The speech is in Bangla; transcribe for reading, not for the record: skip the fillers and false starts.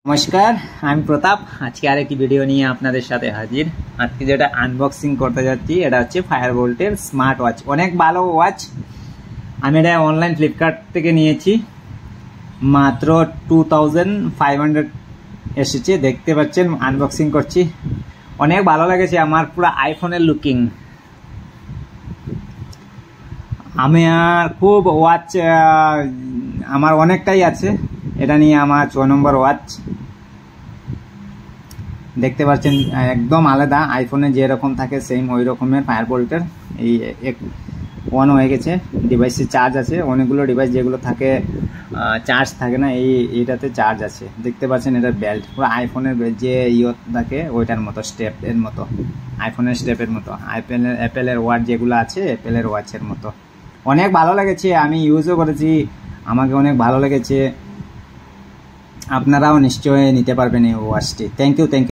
নমস্কার, আমি প্রতাপ। আজকে আরেকটি ভিডিও নিয়ে আপনাদের সাথে হাজির। আজকে যেটা আনবক্সিং করতে যাচ্ছি এটা হচ্ছে ফায়ারবোল্টের স্মার্ট ওয়াচ। অনেক ভালো ওয়াচ। আমি এটা অনলাইন ফ্লিপকার্ট থেকে নিয়েছি, মাত্র 2500 এসেছে। দেখতে পাচ্ছেন আনবক্সিং করছি, অনেক ভালো লেগেছে আমার। পুরো আইফোনের লুকিং। আমি খুব ওয়াচ আমার অনেকটাই আছে। এটা নিয়ে আমার 6 নম্বর ওয়াচ। দেখতে পাচ্ছেন একদম আলাদা, আইফোনে যেরকম থাকে সেম ওই রকমের ফায়ারবোল্টের। এই অন হয়ে গেছে, ডিভাইসে চার্জ আছে। অনেকগুলো ডিভাইস যেগুলো থাকে চার্জ থাকে না, এইটাতে চার্জ আছে। দেখতে পাচ্ছেন এটার বেল্ট পুরো আইফোনের যে থাকে ওইটার মতো, স্টেপের মতো, আইফোনের স্টেপের মতো। অ্যাপেলের ওয়াচ যেগুলো আছে অ্যাপেলের ওয়াচের মতো। অনেক ভালো লেগেছে, আমি ইউজও করেছি, আমাকে অনেক ভালো লেগেছে। আপনারাও নিশ্চয়ই নিতে পারবেন এই ওয়াচটি। Thank you.